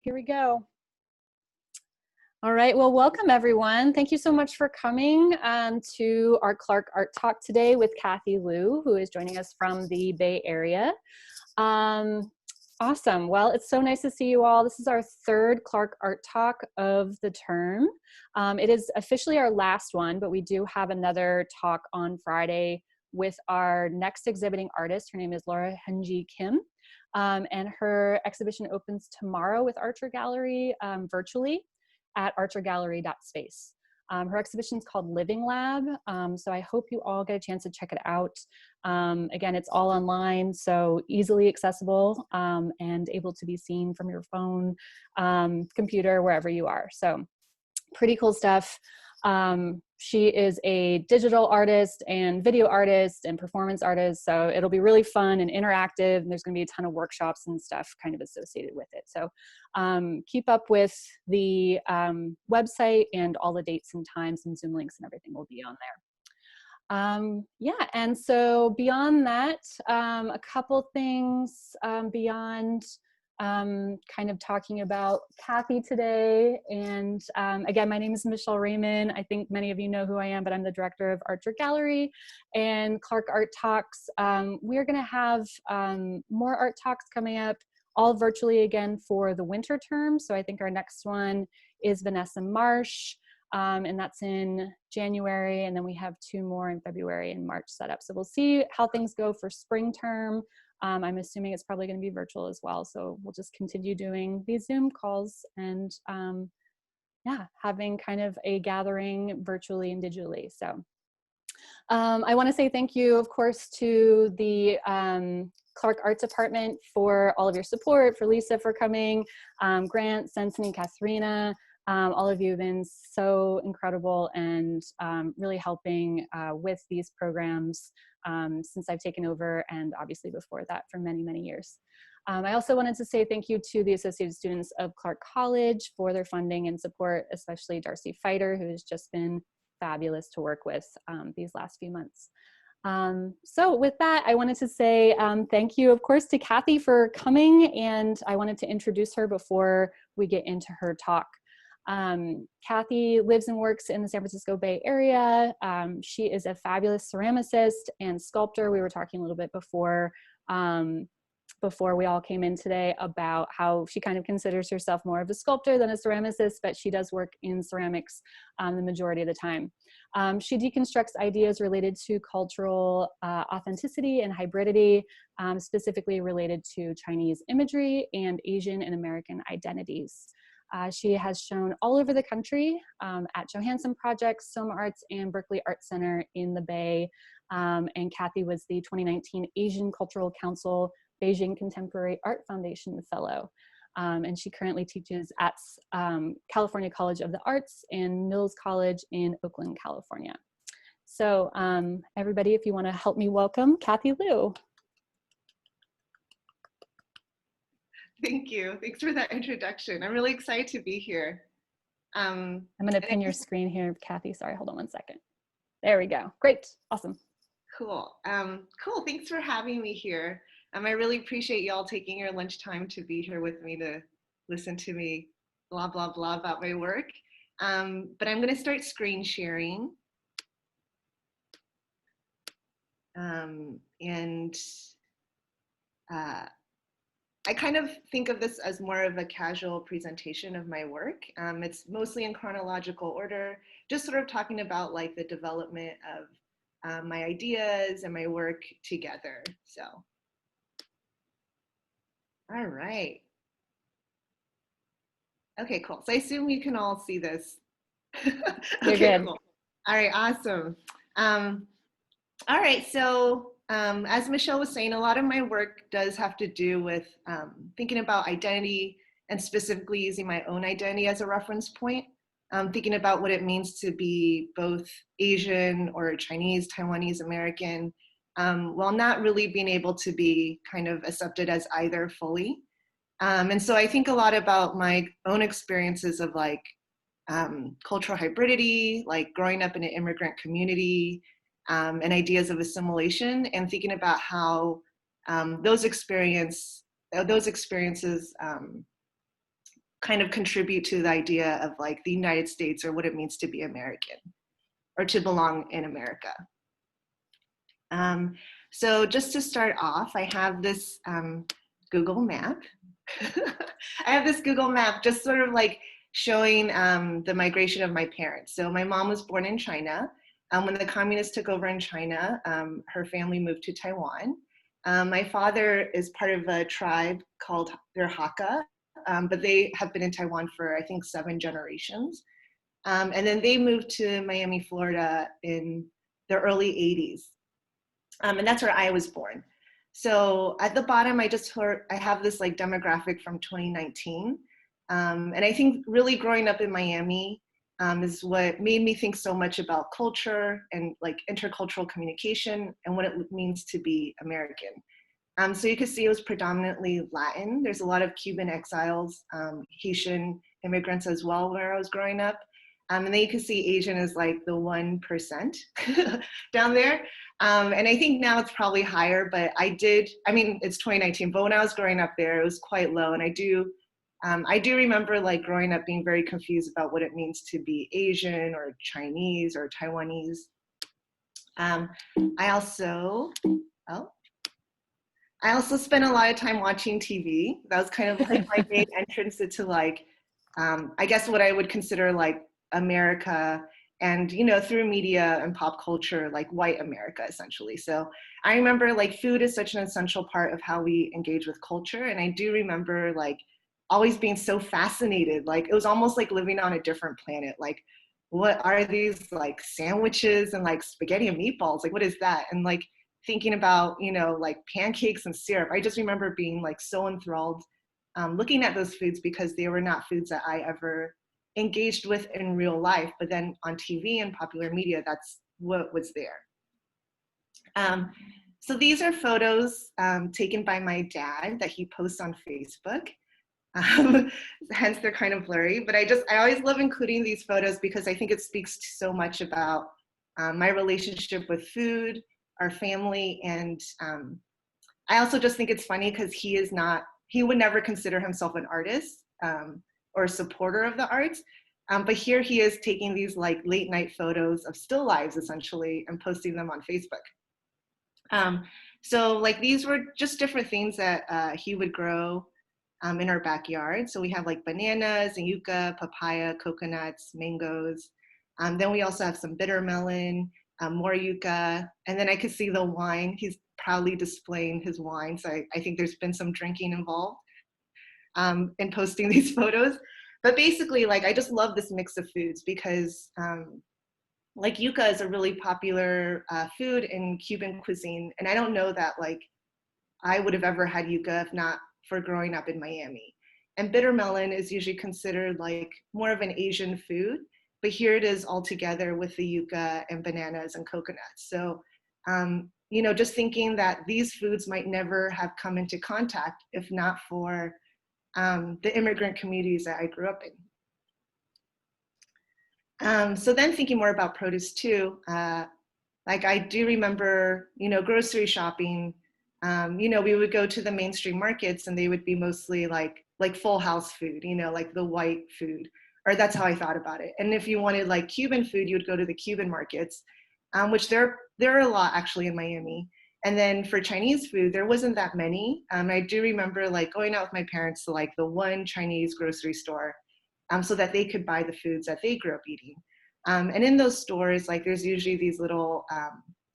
Here we go. All right, well, welcome everyone. Thank you so much for coming to our Clark Art Talk today with Cathy Lu, who is joining us from the Bay Area. Awesome, well, it's so nice to see you all. This is our third Clark Art Talk of the term. It is officially our last one, but we do have another talk on Friday with our next exhibiting artist. Her name is Laura Henji Kim. And her exhibition opens tomorrow with Archer Gallery virtually at archergallery.space. Her exhibition is called Living Lab, so I hope you all get a chance to check it out. Again, it's all online, so easily accessible and able to be seen from your phone, computer, wherever you are. So pretty cool stuff. She is a digital artist and video artist and performance artist, so it'll be really fun and interactive, and there's going to be a ton of workshops and stuff kind of associated with it. So keep up with the website, and all the dates and times and Zoom links and everything will be on there. Yeah, and so beyond that, a couple things beyond kind of talking about Cathy today. And again, my name is Michelle Raymond. I think many of you know who I am, but I'm the director of Archer Gallery and Clark Art Talks. We're going to have more art talks coming up, all virtually again for the winter term. So I think our next one is Vanessa Marsh, and that's in January. And then we have 2 more in February and March set up. So we'll see how things go for spring term. I'm assuming it's probably going to be virtual as well. So we'll just continue doing these Zoom calls and yeah, having kind of a gathering virtually and digitally. So I want to say thank you, of course, to the Clark Art Department for all of your support, for Lisa for coming, Grant, Sensen, and Katharina. All of you have been so incredible and really helping with these programs since I've taken over, and obviously before that for many, many years. I also wanted to say thank you to the Associated Students of Clark College for their funding and support, especially Darcy Fighter, who has just been fabulous to work with these last few months. So with that, I wanted to say thank you, of course, to Cathy for coming, and I wanted to introduce her before we get into her talk. Cathy lives and works in the San Francisco Bay Area. She is a fabulous ceramicist and sculptor. We were talking a little bit before we all came in today about how she kind of considers herself more of a sculptor than a ceramicist, but she does work in ceramics the majority of the time. She deconstructs ideas related to cultural authenticity and hybridity, specifically related to Chinese imagery and Asian and American identities. She has shown all over the country at Johansson Projects, Somarts, and Berkeley Arts Center in the Bay. And Cathy was the 2019 Asian Cultural Council Beijing Contemporary Art Foundation Fellow. And she currently teaches at California College of the Arts and Mills College in Oakland, California. So everybody, if you want to help me welcome Cathy Lu. Thank you. Thanks for that introduction. I'm really excited to be here. I'm going to pin your screen here, Cathy. Sorry, hold on one second. There we go. Great. Awesome. Cool. Cool. Thanks for having me here. I really appreciate y'all taking your lunchtime to be here with me to listen to me blah, blah, blah about my work. But I'm going to start screen sharing. I kind of think of this as more of a casual presentation of my work. It's mostly in chronological order, just sort of talking about like the development of my ideas and my work together. So, all right. Okay, cool. So I assume you can all see this. Okay, cool. All right, awesome. All right, so as Michelle was saying, a lot of my work does have to do with thinking about identity and specifically using my own identity as a reference point, thinking about what it means to be both Asian or Chinese, Taiwanese, American, while not really being able to be kind of accepted as either fully. And so I think a lot about my own experiences of like cultural hybridity, like growing up in an immigrant community, and ideas of assimilation, and thinking about how those experiences kind of contribute to the idea of like the United States or what it means to be American or to belong in America. So just to start off, I have this Google map. I have this Google map just sort of like showing the migration of my parents. So my mom was born in China. When the communists took over in China, her family moved to Taiwan. My father is part of a tribe called, they're Hakka, but they have been in Taiwan for, I think, 7 generations. And then they moved to Miami, Florida in the early 80s. And that's where I was born. So at the bottom, I have this like demographic from 2019. And I think really growing up in Miami is what made me think so much about culture and like intercultural communication and what it means to be American. So you can see it was predominantly Latin. There's a lot of Cuban exiles, Haitian immigrants as well where I was growing up. And then you can see Asian is like the 1% down there. And I think now it's probably higher, but I mean, it's 2019, but when I was growing up there, it was quite low. And I do remember like growing up being very confused about what it means to be Asian or Chinese or Taiwanese. I also spent a lot of time watching TV. That was kind of like my main entrance into like, I guess what I would consider like America, and you know, through media and pop culture, like white America essentially. So I remember like food is such an essential part of how we engage with culture. And I do remember like always being so fascinated, like it was almost like living on a different planet. Like, what are these like sandwiches and like spaghetti and meatballs? Like, what is that? And like thinking about, you know, like pancakes and syrup. I just remember being like so enthralled looking at those foods because they were not foods that I ever engaged with in real life, but then on TV and popular media, that's what was there. So these are photos taken by my dad that he posts on Facebook. Hence they're kind of blurry, but I always love including these photos because I think it speaks so much about my relationship with food, our family, and I also just think it's funny because he would never consider himself an artist or a supporter of the arts, but here he is taking these like late night photos of still lives essentially and posting them on Facebook. So like these were just different things that he would grow in our backyard. So we have like bananas and yucca, papaya, coconuts, mangoes. Then we also have some bitter melon, more yucca, and then I could see the wine. He's proudly displaying his wine. So I think there's been some drinking involved in posting these photos. But basically, like I just love this mix of foods because like yucca is a really popular food in Cuban cuisine. And I don't know that like I would have ever had yucca if not for growing up in Miami. And bitter melon is usually considered like more of an Asian food, but here it is all together with the yucca and bananas and coconuts. So, you know, just thinking that these foods might never have come into contact if not for the immigrant communities that I grew up in. So then thinking more about produce too, like I do remember, you know, grocery shopping. You know, we would go to the mainstream markets and they would be mostly like full house food, you know, like the white food, or that's how I thought about it. And if you wanted like Cuban food, you would go to the Cuban markets, which there are a lot actually in Miami. And then for Chinese food, there wasn't that many. I do remember like going out with my parents to like the one Chinese grocery store so that they could buy the foods that they grew up eating. And in those stores, like there's usually these little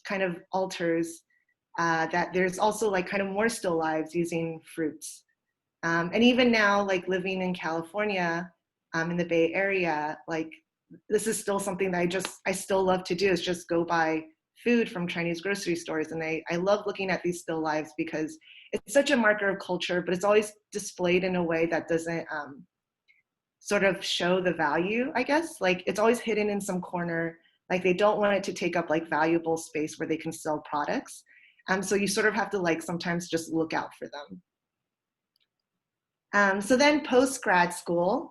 kind of altars that there's also like kind of more still lives using fruits. And even now, like living in California, in the Bay Area, like this is still something that I still love to do is just go buy food from Chinese grocery stores. And I love looking at these still lives because it's such a marker of culture, but it's always displayed in a way that doesn't sort of show the value, I guess. Like it's always hidden in some corner. Like they don't want it to take up like valuable space where they can sell products. So you sort of have to like sometimes just look out for them. So then post grad school,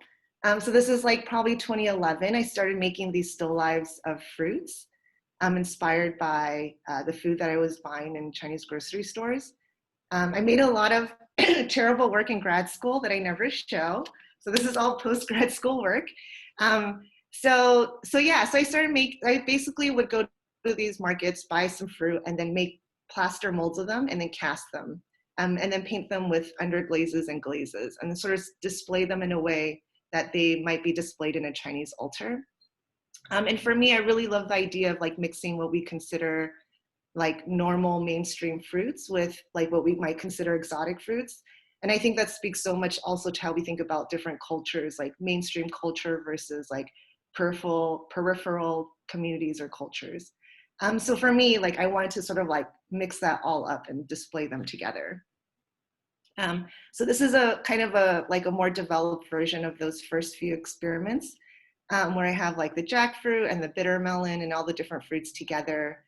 so this is like probably 2011, I started making these still lives of fruits inspired by the food that I was buying in Chinese grocery stores. I made a lot of terrible work in grad school that I never show. So this is all post-grad schoolwork. So I basically would go to these markets, buy some fruit, and then make plaster molds of them and then cast them. And then paint them with underglazes and glazes, and then sort of display them in a way that they might be displayed in a Chinese altar. And for me, I really love the idea of like mixing what we consider like normal mainstream fruits with like what we might consider exotic fruits. And I think that speaks so much also to how we think about different cultures, like mainstream culture versus like peripheral communities or cultures. So for me, like I wanted to sort of like mix that all up and display them together. So this is a kind of a more developed version of those first few experiments, where I have like the jackfruit and the bitter melon and all the different fruits together,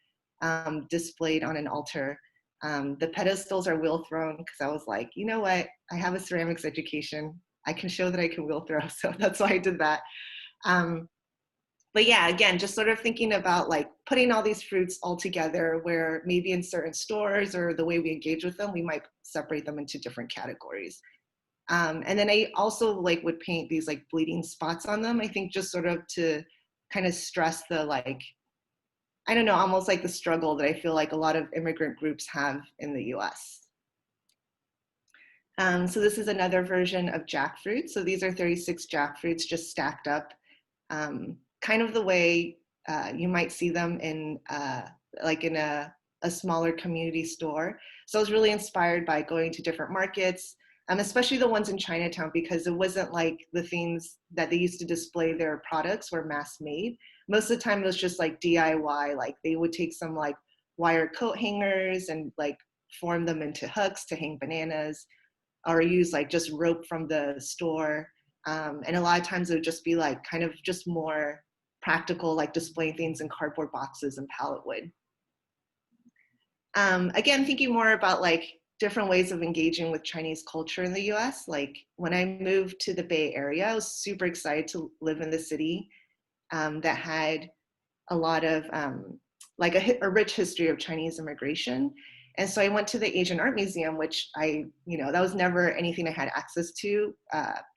displayed on an altar. The pedestals are wheel thrown because I was like, you know what, I have a ceramics education. I can show that I can wheel throw, so that's why I did that. But yeah, again, just sort of thinking about like putting all these fruits all together where maybe in certain stores or the way we engage with them, we might separate them into different categories. And then I also like would paint these like bleeding spots on them, I think just sort of to kind of stress the like, I don't know, almost like the struggle that I feel like a lot of immigrant groups have in the US. So this is another version of jackfruit. So these are 36 jackfruits just stacked up, kind of the way you might see them in like in a smaller community store. So I was really inspired by going to different markets, especially the ones in Chinatown, because it wasn't like the things that they used to display their products were mass made. Most of the time it was just like DIY, like they would take some like wire coat hangers and like form them into hooks to hang bananas, or use like just rope from the store. And a lot of times it would just be like kind of just more practical, like displaying things in cardboard boxes and pallet wood. Again, thinking more about like different ways of engaging with Chinese culture in the US. Like when I moved to the Bay Area, I was super excited to live in the city that had a lot of like a rich history of Chinese immigration. And so I went to the Asian Art Museum, which that was never anything I had access to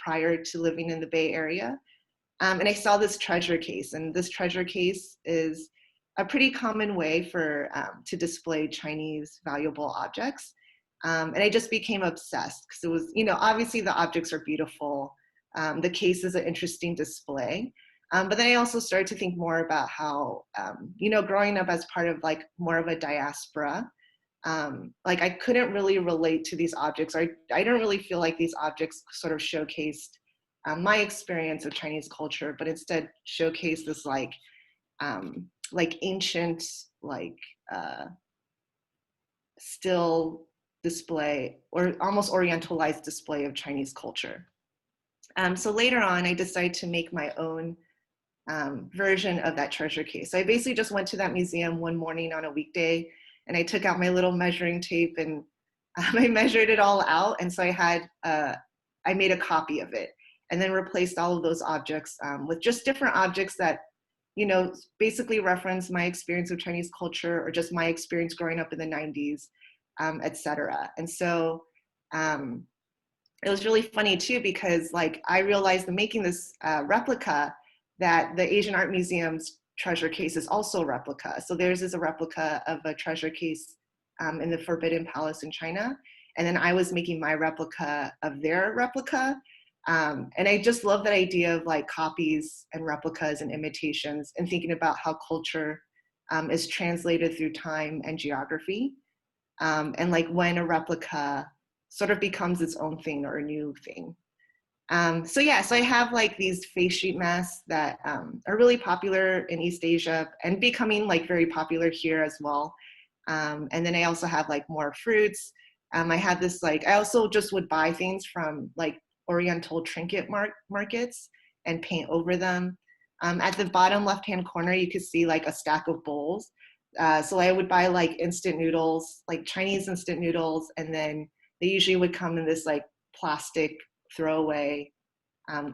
prior to living in the Bay Area. And I saw this treasure case, and this treasure case is a pretty common way for to display Chinese valuable objects. And I just became obsessed because it was, obviously the objects are beautiful. The case is an interesting display. But then I also started to think more about how, growing up as part of like more of a diaspora, like I couldn't really relate to these objects. I didn't really feel like these objects sort of showcased my experience of Chinese culture, but instead showcased this like ancient, still display or almost orientalized display of Chinese culture. So later on, I decided to make my own version of that treasure case. So I basically just went to that museum one morning on a weekday, and I took out my little measuring tape and I measured it all out. And so I made a copy of it and then replaced all of those objects with just different objects that, basically reference my experience of Chinese culture or just my experience growing up in the 90s, etc. And so it was really funny too, because like I realized in making this replica that the Asian Art Museum's treasure case is also a replica. So theirs is a replica of a treasure case in the Forbidden Palace in China. And then I was making my replica of their replica. And I just love that idea of like copies and replicas and imitations, and thinking about how culture is translated through time and geography. And like when a replica sort of becomes its own thing or a new thing. So I have like these face sheet masks that are really popular in East Asia and becoming like very popular here as well. And then I also have like more fruits. I had this I also just would buy things from like Oriental trinket markets and paint over them. At the bottom left-hand corner, you could see like a stack of bowls. So I would buy like instant noodles, like Chinese instant noodles, and then they usually would come in this like plastic throwaway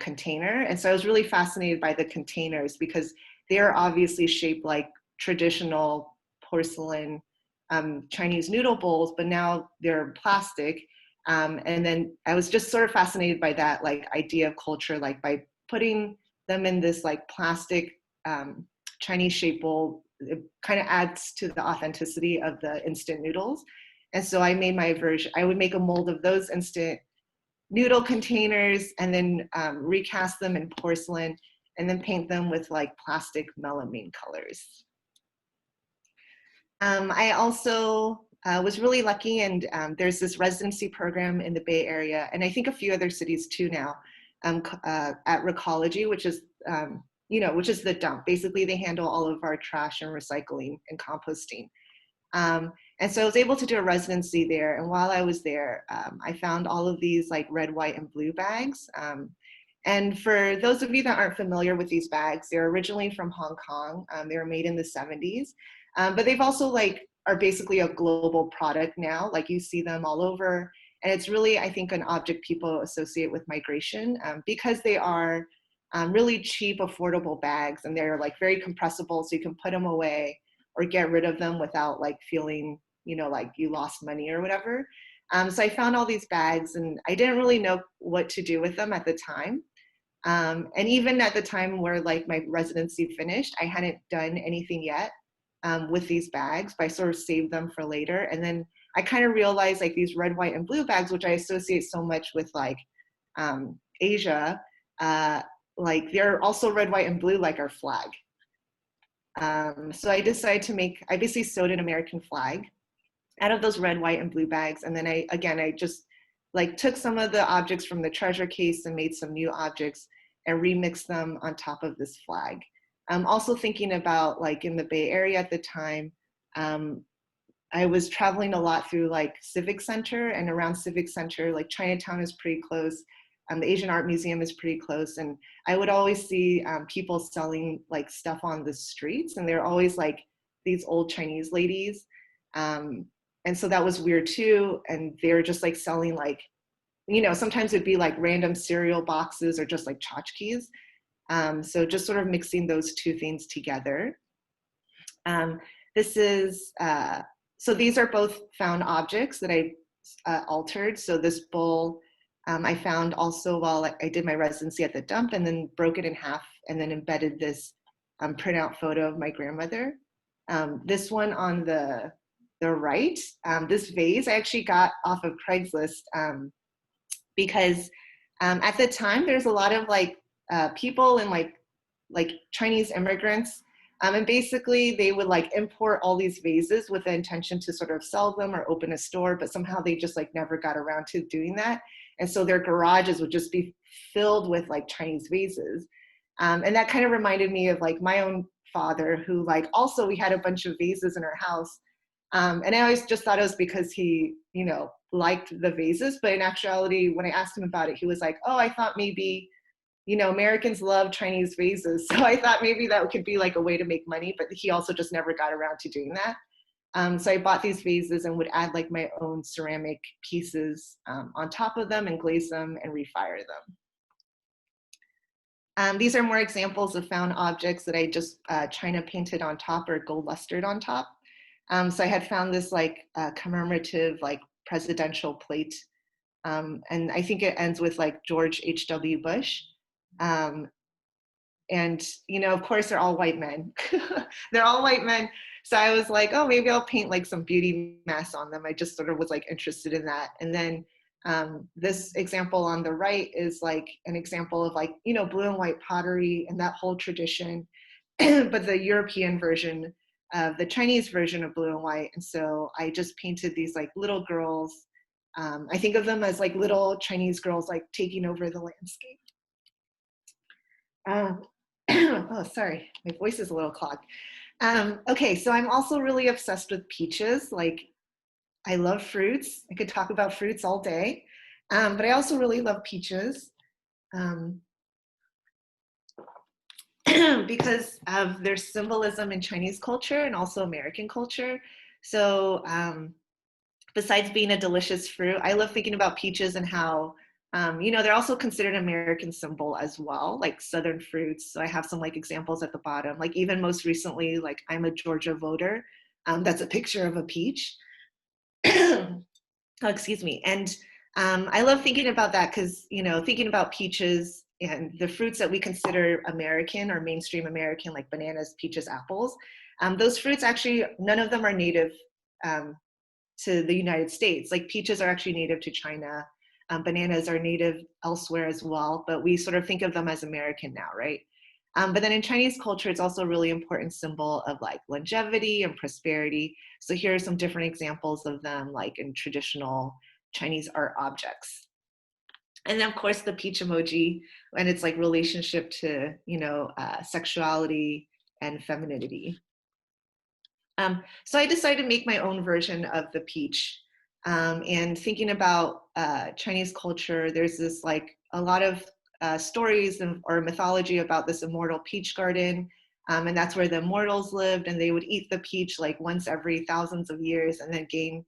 container. And so I was really fascinated by the containers because they are obviously shaped like traditional porcelain Chinese noodle bowls, but now they're plastic. And then I was just sort of fascinated by that like idea of culture, like by putting them in this like plastic Chinese shape bowl, it kind of adds to the authenticity of the instant noodles. And so I made my version. I would make a mold of those instant noodle containers and then recast them in porcelain and then paint them with like plastic melamine colors. I also was really lucky, and there's this residency program in the Bay Area, and I think a few other cities too now, at Recology, which is which is the dump. Basically, they handle all of our trash and recycling and composting. And so I was able to do a residency there. And while I was there, I found all of these like red, white, and blue bags. And for those of you that aren't familiar with these bags, they're originally from Hong Kong. They were made in the 70s, but they've also like are basically a global product now. Like you see them all over. And it's really, I think, an object people associate with migration because they are really cheap, affordable bags, and they're like very compressible, so you can put them away or get rid of them without like feeling, like you lost money or whatever. So I found all these bags, and I didn't really know what to do with them at the time. And even at the time where like my residency finished, I hadn't done anything yet with these bags, but I sort of saved them for later. And then I kind of realized like these red, white, and blue bags, which I associate so much with like Asia, like they're also red, white, and blue like our flag. So I decided to I basically sewed an American flag out of those red, white, and blue bags. And then I just like took some of the objects from the treasure case and made some new objects and remixed them on top of this flag. I'm also thinking about like in the Bay Area at the time, I was traveling a lot through like Civic Center, and around Civic Center, like Chinatown is pretty close. The Asian Art Museum is pretty close. And I would always see people selling like stuff on the streets, and they're always like these old Chinese ladies. And so that was weird too. And they're just like selling like, sometimes it'd be like random cereal boxes or just like tchotchkes. So just sort of mixing those two things together. So these are both found objects that I altered. So this bowl I found also while I did my residency at the dump, and then broke it in half and then embedded this printout photo of my grandmother. This one on the right, this vase I actually got off of Craigslist because at the time there's a lot of like people and like Chinese immigrants, and basically they would like import all these vases with the intention to sort of sell them or open a store, but somehow they just like never got around to doing that. And so their garages would just be filled with like Chinese vases. And that kind of reminded me of like my own father, who like also we had a bunch of vases in our house. And I always just thought it was because he, liked the vases. But in actuality, when I asked him about it, he was like, oh, I thought maybe, Americans love Chinese vases. So I thought maybe that could be like a way to make money, but he also just never got around to doing that. So I bought these vases and would add like my own ceramic pieces on top of them and glaze them and refire them. These are more examples of found objects that I just China painted on top or gold lustered on top. So I had found this like commemorative like presidential plate. And I think it ends with like George H.W. Bush. And, of course, they're all white men. They're all white men. So I was like, oh, maybe I'll paint like some beauty mass on them. I just sort of was like interested in that. And then this example on the right is like an example of like, blue and white pottery and that whole tradition, but the European version of the Chinese version of blue and white. And so I just painted these like little girls. I think of them as like little Chinese girls like taking over the landscape. Oh, sorry, my voice is a little clogged. Okay, so I'm also really obsessed with peaches. Like, I love fruits. I could talk about fruits all day, but I also really love peaches because of their symbolism in Chinese culture and also American culture. So besides being a delicious fruit, I love thinking about peaches and how they're also considered an American symbol as well, like Southern fruits. So I have some like examples at the bottom, like even most recently, like I'm a Georgia voter. That's a picture of a peach. Oh, excuse me. And I love thinking about that because, you know, thinking about peaches and the fruits that we consider American or mainstream American, like bananas, peaches, apples, those fruits actually, none of them are native to the United States. Like peaches are actually native to China. Bananas are native elsewhere as well, but we sort of think of them as American now, right? But then in Chinese culture, it's also a really important symbol of like longevity and prosperity. So here are some different examples of them, like in traditional Chinese art objects. And then of course the peach emoji and its like relationship to, you know, sexuality and femininity. So I decided to make my own version of the peach. And thinking about Chinese culture, there's this like a lot of stories or mythology about this immortal peach garden. And that's where the immortals lived, and they would eat the peach like once every thousands of years and then gain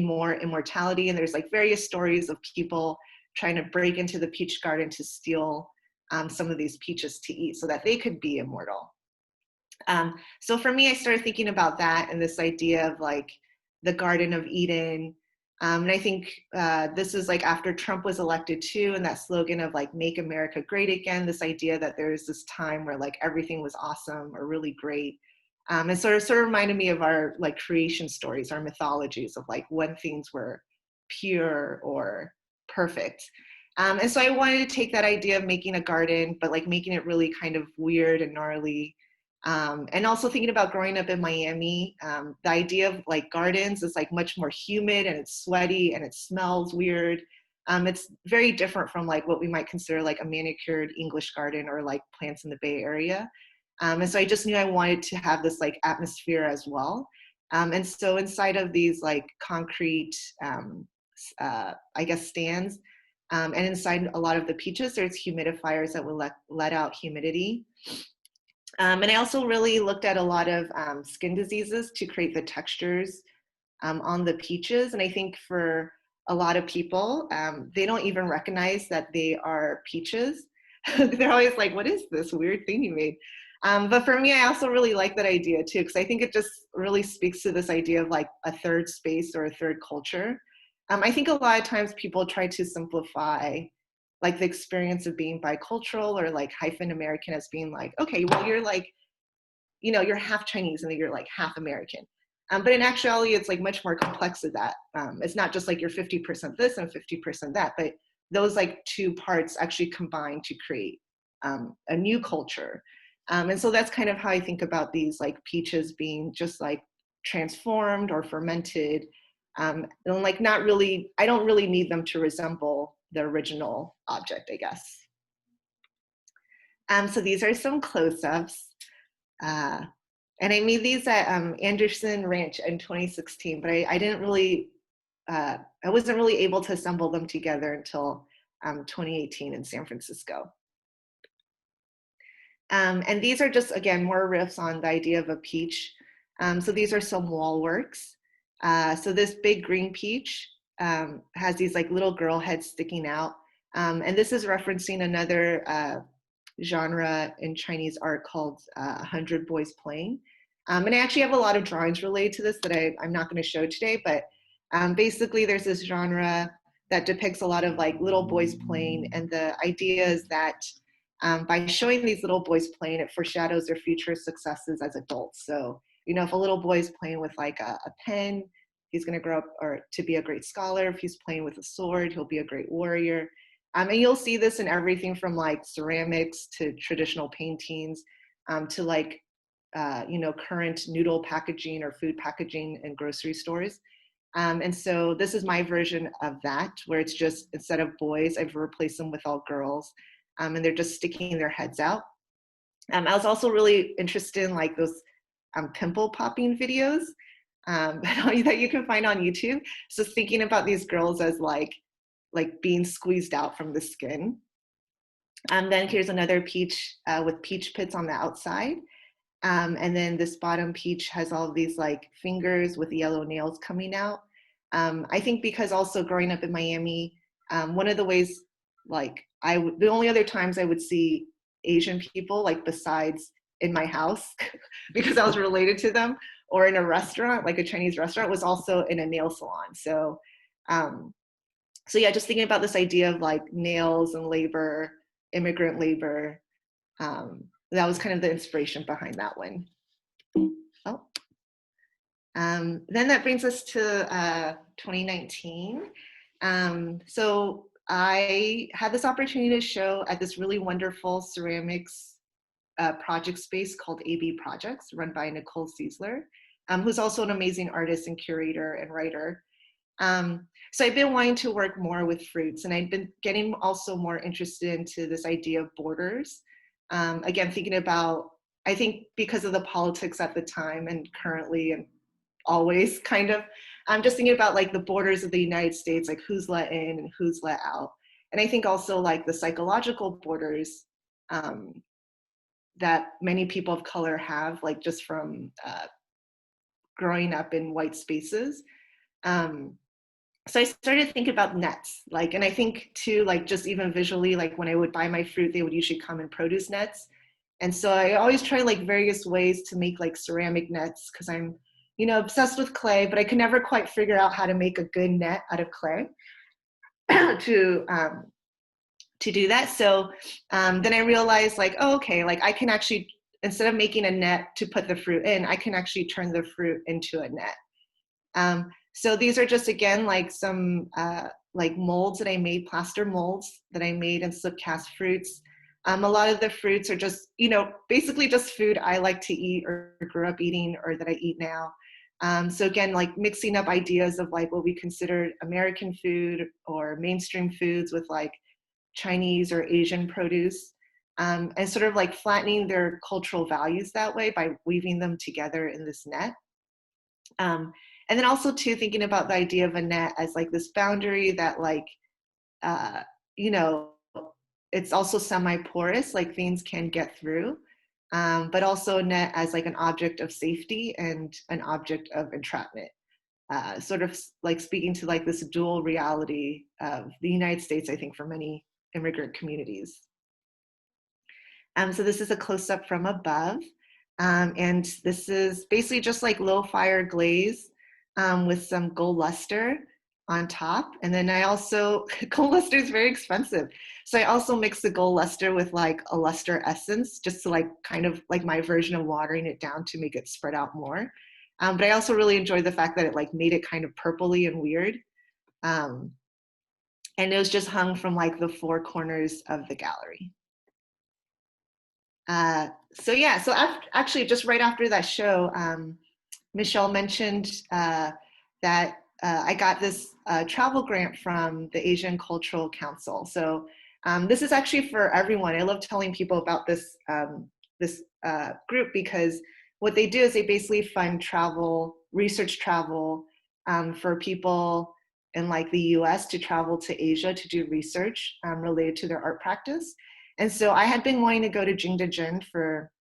more immortality. And there's like various stories of people trying to break into the peach garden to steal some of these peaches to eat so that they could be immortal. So for me, I started thinking about that and this idea of like the Garden of Eden. And I think this is like after Trump was elected too, and that slogan of like, make America great again, this idea that there was this time where like everything was awesome or really great. And sort of reminded me of our like creation stories, our mythologies of like when things were pure or perfect. And so I wanted to take that idea of making a garden, but like making it really kind of weird and gnarly. And also thinking about growing up in Miami, the idea of like gardens is like much more humid and it's sweaty and it smells weird. It's very different from like what we might consider like a manicured English garden or like plants in the Bay Area. And so I just knew I wanted to have this like atmosphere as well. And so inside of these like concrete, I guess, stands, and inside a lot of the peaches, there's humidifiers that will let out humidity. And I also really looked at a lot of skin diseases to create the textures on the peaches. And I think for a lot of people, they don't even recognize that they are peaches. They're always like, what is this weird thing you made? But for me, I also really like that idea too, because I think it just really speaks to this idea of like a third space or a third culture. I think a lot of times people try to simplify like the experience of being bicultural or like hyphen American as being like, okay, well, you're like, you know, you're half Chinese and then you're like half American. But in actuality, it's like much more complex than that. It's not just like you're 50% this and 50% that, but those like two parts actually combine to create a new culture. And so that's kind of how I think about these like peaches being just like transformed or fermented. And like not really, I don't really need them to resemble the original object, I guess. So these are some close-ups. And I made these at Anderson Ranch in 2016, but I didn't really, I wasn't really able to assemble them together until 2018 in San Francisco. And these are just, again, more riffs on the idea of a peach. So these are some wall works. So this big green peach has these like little girl heads sticking out. And this is referencing another genre in Chinese art called 100 Boys Playing. And I actually have a lot of drawings related to this that I'm not going to show today, but basically there's this genre that depicts a lot of like little boys playing, and the idea is that by showing these little boys playing, it foreshadows their future successes as adults. So, you know, if a little boy is playing with like a pen, he's going to grow up or to be a great scholar. If he's playing with a sword, he'll be a great warrior. And you'll see this in everything from like ceramics to traditional paintings to like, you know, current noodle packaging or food packaging in grocery stores. And so this is my version of that, where it's just, instead of boys, I've replaced them with all girls. And they're just sticking their heads out. I was also really interested in like those pimple popping videos that you can find on YouTube. So thinking about these girls as like being squeezed out from the skin. And then here's another peach with peach pits on the outside. And then this bottom peach has all of these like fingers with yellow nails coming out. I think because also growing up in Miami, one of the ways like the only other times I would see Asian people, like besides in my house, because I was related to them, or in a restaurant, like a Chinese restaurant, was also in a nail salon. So So yeah, just thinking about this idea of like nails and labor, immigrant labor, that was kind of the inspiration behind that one. Oh. Then that brings us to 2019. So I had this opportunity to show at this really wonderful ceramics project space called AB Projects, run by Nicole Ciesler, who's also an amazing artist and curator and writer. So I've been wanting to work more with fruits, and I've been getting also more interested into this idea of borders. Again, thinking about, I think because of the politics at the time and currently and always kind of, I'm just thinking about like the borders of the United States, like who's let in and who's let out. And I think also like the psychological borders that many people of color have, like just from growing up in white spaces. So I started thinking about nets, like, and I think too, like just even visually, like when I would buy my fruit, they would usually come in produce nets. And so I always try like various ways to make like ceramic nets, because I'm, you know, obsessed with clay, but I could never quite figure out how to make a good net out of clay to do that. So then I realized like, oh, okay, like I can actually, instead of making a net to put the fruit in, I can actually turn the fruit into a net. So these are just, again, like some like molds that I made, plaster molds that I made in slip cast fruits. A lot of the fruits are just, you know, basically just food I like to eat or grew up eating or that I eat now. So again, like mixing up ideas of like what we consider American food or mainstream foods with like Chinese or Asian produce, and sort of like flattening their cultural values that way by weaving them together in this net. And then also too, thinking about the idea of a net as like this boundary that like, you know, it's also semi-porous, like things can get through, but also a net as like an object of safety and an object of entrapment. Sort of like speaking to like this dual reality of the United States, I think, for many immigrant communities. So this is a close-up from above. And this is basically just like low fire glaze with some gold luster on top. And then I also, gold luster is very expensive. So I also mix the gold luster with like a luster essence, just to like kind of like my version of watering it down to make it spread out more. But I also really enjoyed the fact that it like made it kind of purpley and weird. And it was just hung from like the four corners of the gallery. So yeah, so actually just right after that show, Michelle mentioned that I got this travel grant from the Asian Cultural Council. So this is actually for everyone. I love telling people about this, this group, because what they do is they basically fund travel, research travel for people in like the US to travel to Asia to do research related to their art practice. And so I had been wanting to go to Jingdezhen for,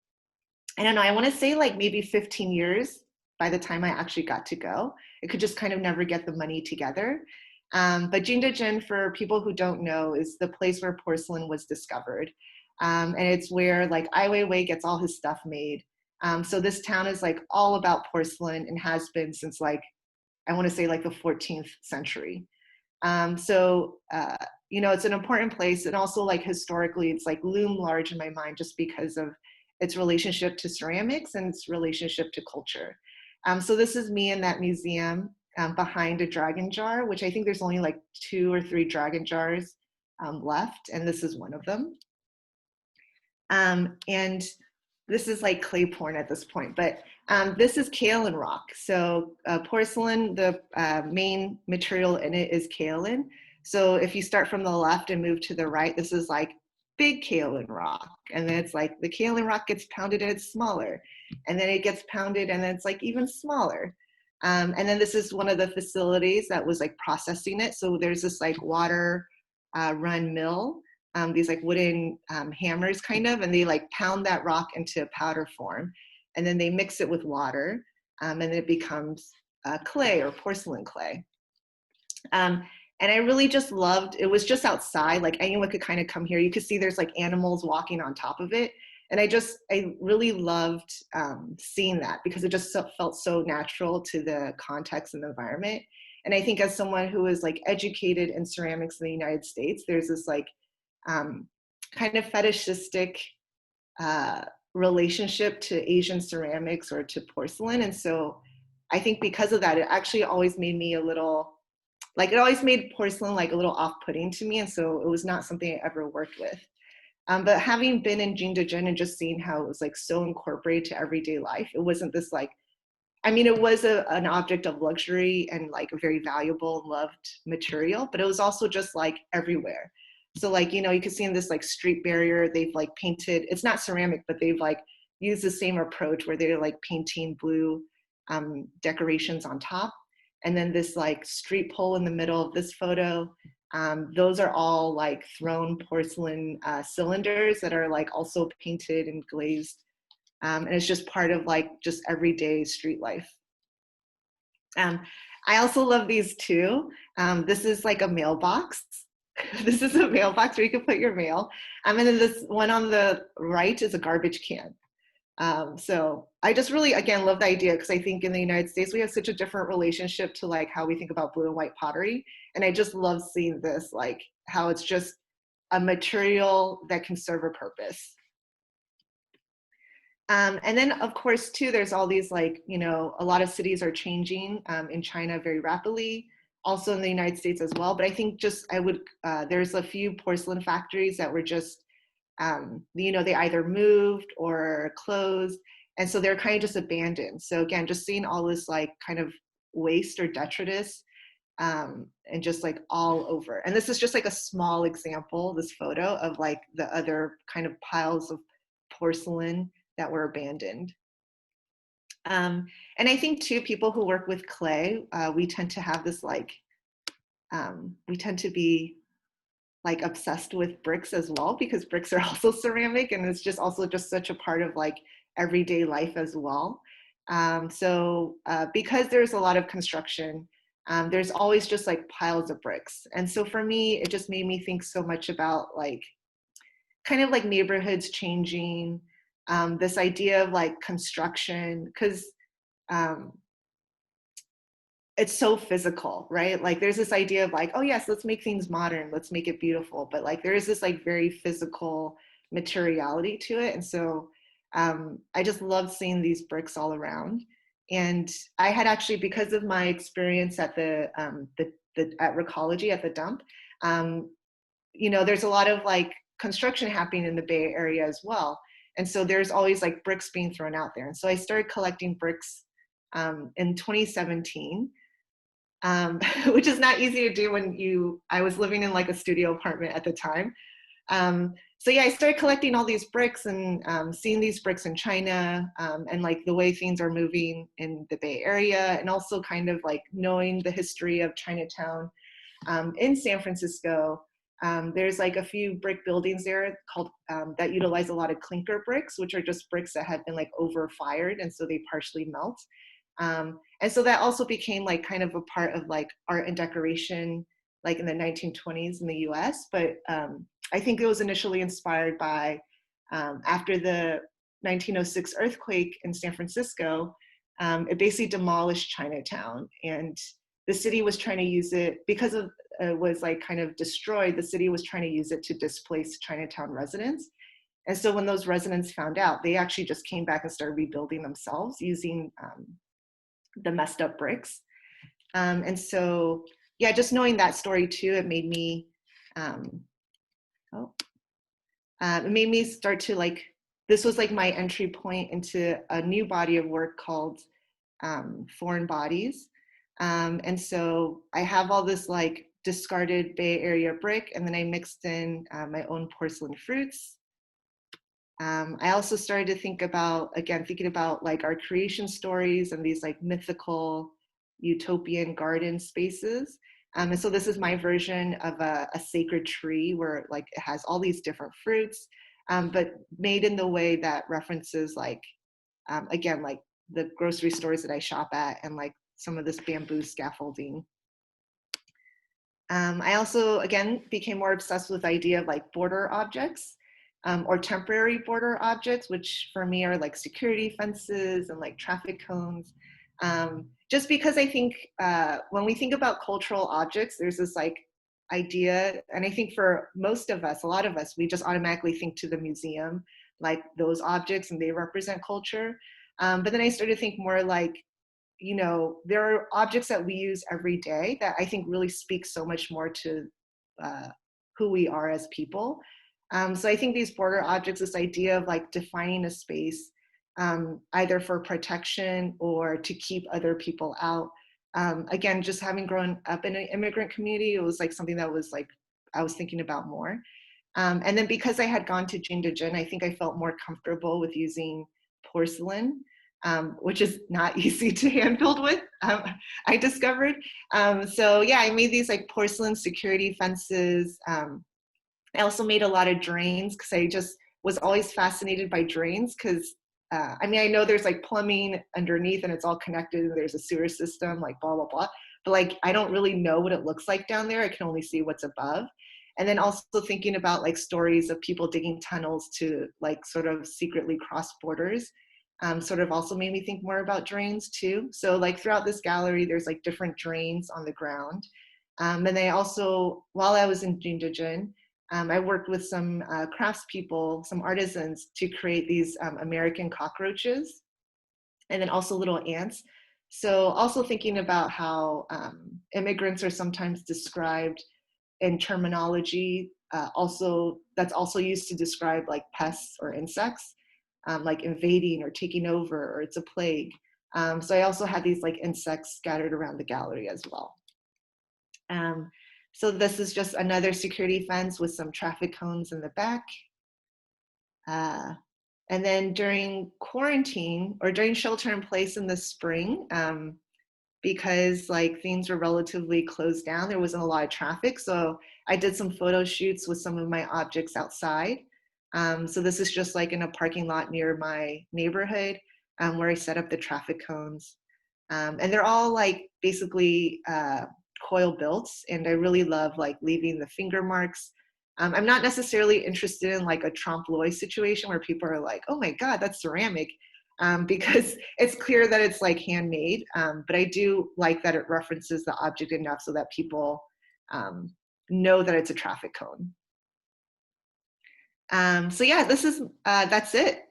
I don't know, I want to say like maybe 15 years by the time I actually got to go. It could just kind of never get the money together. But Jingdezhen, for people who don't know, is the place where porcelain was discovered. And it's where like Ai Weiwei gets all his stuff made. So this town is like all about porcelain and has been since like, I want to say like the 14th century. You know, it's an important place, and also like historically it's like loom large in my mind just because of its relationship to ceramics and its relationship to culture. So this is me in that museum behind a dragon jar, which I think there's only like 2 or 3 dragon jars left, and this is one of them. And this is like clay porn at this point, but this is kaolin rock. So porcelain, the main material in it is kaolin. So if you start from the left and move to the right, this is like big kaolin rock. And then it's like the kaolin rock gets pounded and it's smaller. And then it gets pounded and then it's like even smaller. And then this is one of the facilities that was like processing it. So there's this like water run mill, these like wooden hammers kind of, and they like pound that rock into a powder form. And then they mix it with water and then it becomes clay or porcelain clay. And I really just loved, it was just outside, like anyone could kind of come here. You could see there's like animals walking on top of it. And I really loved seeing that because it just felt so natural to the context and the environment. And I think as someone who is like educated in ceramics in the United States, there's this like kind of fetishistic relationship to Asian ceramics or to porcelain. And so I think because of that, it actually always made me a little, like it always made porcelain like a little off-putting to me. And so it was not something I ever worked with. But having been in Jingdezhen and just seeing how it was like so incorporated to everyday life, it wasn't this like, I mean, it was an object of luxury and like a very valuable and loved material, but it was also just like everywhere. So like, you know, you can see in this like street barrier, they've like painted, it's not ceramic, but they've like used the same approach where they're like painting blue decorations on top. And then this like street pole in the middle of this photo, those are all like thrown porcelain cylinders that are like also painted and glazed. And it's just part of like just everyday street life. I also love these too. This is like a mailbox. This is a mailbox where you can put your mail. And then this one on the right is a garbage can. So I just really, again, love the idea because I think in the United States, we have such a different relationship to like how we think about blue and white pottery. And I just love seeing this, like how it's just a material that can serve a purpose. And then of course too, there's all these like, you know, a lot of cities are changing in China very rapidly, also in the United States as well. But I think just there's a few porcelain factories that were just, you know, they either moved or closed. And so they're kind of just abandoned. So again, just seeing all this like kind of waste or detritus and just like all over. And this is just like a small example, this photo of like the other kind of piles of porcelain that were abandoned. And I think too, people who work with clay, we tend to have this like, we tend to be like obsessed with bricks as well, because bricks are also ceramic and it's just also just such a part of like everyday life as well. So because there's a lot of construction, there's always just like piles of bricks. And so for me, it just made me think so much about like, kind of like neighborhoods changing, this idea of like construction, because it's so physical, right? Like there's this idea of like, oh yes, let's make things modern, let's make it beautiful. But like there is this like very physical materiality to it. And so I just love seeing these bricks all around. And I had actually, because of my experience at at Recology at the dump, you know, there's a lot of like construction happening in the Bay Area as well. And so there's always like bricks being thrown out there. And so I started collecting bricks in 2017, which is not easy to do when I was living in like a studio apartment at the time. So yeah, I started collecting all these bricks and seeing these bricks in China and like the way things are moving in the Bay Area, and also kind of like knowing the history of Chinatown in San Francisco. There's like a few brick buildings there called that utilize a lot of clinker bricks, which are just bricks that had been like over fired, and so they partially melt. And so that also became like kind of a part of like art and decoration, like in the 1920s in the US. But I think it was initially inspired by after the 1906 earthquake in San Francisco, it basically demolished Chinatown, and the city was trying to use it because of it was like kind of destroyed. The city was trying to use it to displace Chinatown residents. And so when those residents found out, they actually just came back and started rebuilding themselves using the messed up bricks. And so, yeah, just knowing that story too, it made me, it made me start to like, this was like my entry point into a new body of work called Foreign Bodies. And so I have all this like discarded Bay Area brick, and then I mixed in my own porcelain fruits. I also started to think about, again, thinking about like our creation stories and these like mythical utopian garden spaces. And so this is my version of a sacred tree where like it has all these different fruits, but made in the way that references like, again, like the grocery stores that I shop at and like some of this bamboo scaffolding. I also, again, became more obsessed with the idea of like border objects or temporary border objects, which for me are like security fences and like traffic cones. Just because I think when we think about cultural objects, there's this like idea, and I think for most of us, a lot of us, we just automatically think to the museum, like those objects, and they represent culture. But then I started to think more like, you know, there are objects that we use every day that I think really speak so much more to who we are as people. So I think these border objects, this idea of like defining a space, either for protection or to keep other people out. Again, just having grown up in an immigrant community, it was like something that was like, I was thinking about more. And then because I had gone to Jin, I think I felt more comfortable with using porcelain, which is not easy to hand build with, I discovered. So yeah, I made these like porcelain security fences. I also made a lot of drains because I just was always fascinated by drains because I mean, I know there's like plumbing underneath and it's all connected and there's a sewer system, like blah, blah, blah. But like, I don't really know what it looks like down there. I can only see what's above. And then also thinking about like stories of people digging tunnels to like sort of secretly cross borders, sort of also made me think more about drains too. So like throughout this gallery, there's like different drains on the ground. And I also, while I was in Jin, I worked with some craftspeople, some artisans to create these American cockroaches and then also little ants. So also thinking about how immigrants are sometimes described in terminology that's also used to describe like pests or insects, like invading or taking over, or it's a plague. So I also had these like insects scattered around the gallery as well. So this is just another security fence with some traffic cones in the back. And then during quarantine or during shelter in place in the spring, because like things were relatively closed down, there wasn't a lot of traffic. So I did some photo shoots with some of my objects outside. So this is just like in a parking lot near my neighborhood where I set up the traffic cones. And they're all like basically coil built, and I really love like leaving the finger marks. I'm not necessarily interested in like a trompe l'oeil situation where people are like, oh my God, that's ceramic, because it's clear that it's like handmade. But I do like that it references the object enough so that people know that it's a traffic cone. So yeah, this is, that's it.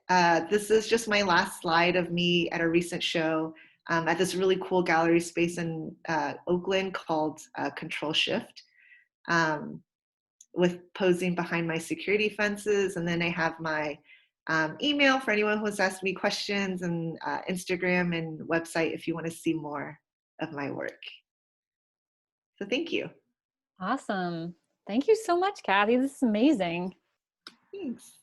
This is just my last slide of me at a recent show at this really cool gallery space in Oakland called Control Shift, with posing behind my security fences. And then I have my email for anyone who has asked me questions, and Instagram and website if you want to see more of my work. So thank you. Awesome. Thank you so much, Cathy. This is amazing. Thanks.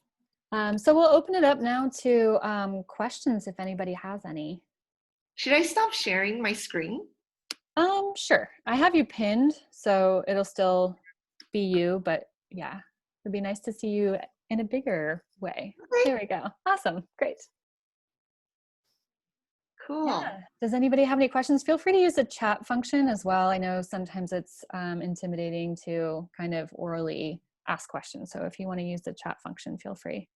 So we'll open it up now to questions if anybody has any. Should I stop sharing my screen? Sure. I have you pinned, so it'll still be you, but yeah, it'd be nice to see you in a bigger way. Okay. There we go. Awesome. Great. Cool. Yeah. Does anybody have any questions? Feel free to use the chat function as well. I know sometimes it's intimidating to kind of orally ask questions. So if you want to use the chat function, feel free.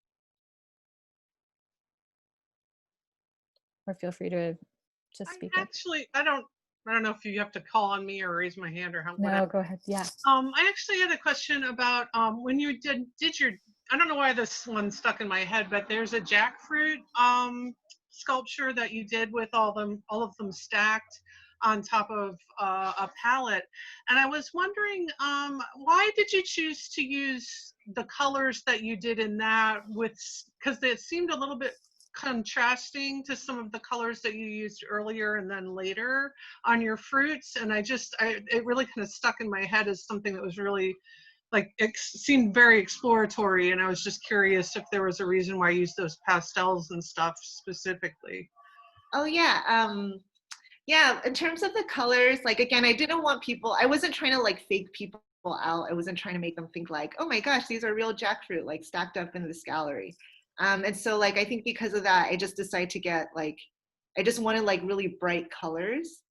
Or feel free to just speak up. Actually, I don't know if you have to call on me or raise my hand or how. No, go ahead. Yeah. I actually had a question about when you did your, I don't know why this one stuck in my head, but there's a jackfruit sculpture that you did with all of them stacked on top of a palette, and I was wondering why did you choose to use the colors that you did in that, because it seemed a little bit contrasting to some of the colors that you used earlier and then later on your fruits. And it really kind of stuck in my head as something that was really like, it seemed very exploratory. And I was just curious if there was a reason why I used those pastels and stuff specifically. Oh yeah. Yeah, in terms of the colors, like, again, I wasn't trying to like fake people out. I wasn't trying to make them think like, oh my gosh, these are real jackfruit, like stacked up in this gallery. And so like, I think because of that, I just decided to get like, I just wanted like really bright colors.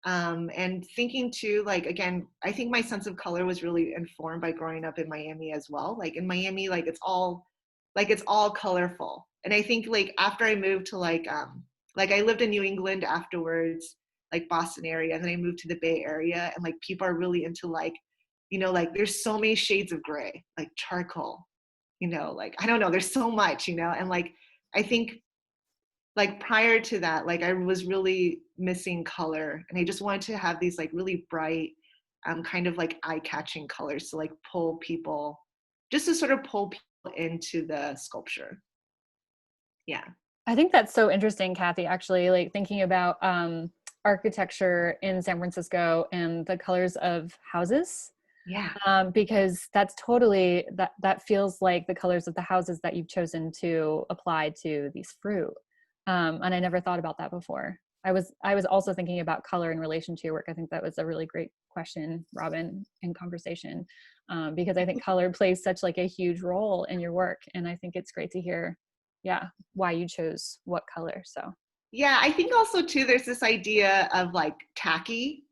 And thinking too, like, again, I think my sense of color was really informed by growing up in Miami as well. Like in Miami, it's all colorful. And I think like after I moved to like like I lived in New England afterwards, like Boston area, and then I moved to the Bay Area, and like people are really into like, you know, like there's so many shades of gray, like charcoal, you know, like I don't know, there's so much, you know, and like I think like prior to that, like I was really missing color, and I just wanted to have these like really bright, kind of like eye-catching colors to like pull people, just to sort of pull people into the sculpture. Yeah. I think that's so interesting, Cathy, actually, like thinking about architecture in San Francisco and the colors of houses. Yeah. Because that's totally, that feels like the colors of the houses that you've chosen to apply to these fruit. And I never thought about that before. I was also thinking about color in relation to your work. I think that was a really great question, Robin, in conversation, because I think color plays such like a huge role in your work. And I think it's great to hear, yeah, why you chose what color. So yeah, I think also too, there's this idea of like tacky.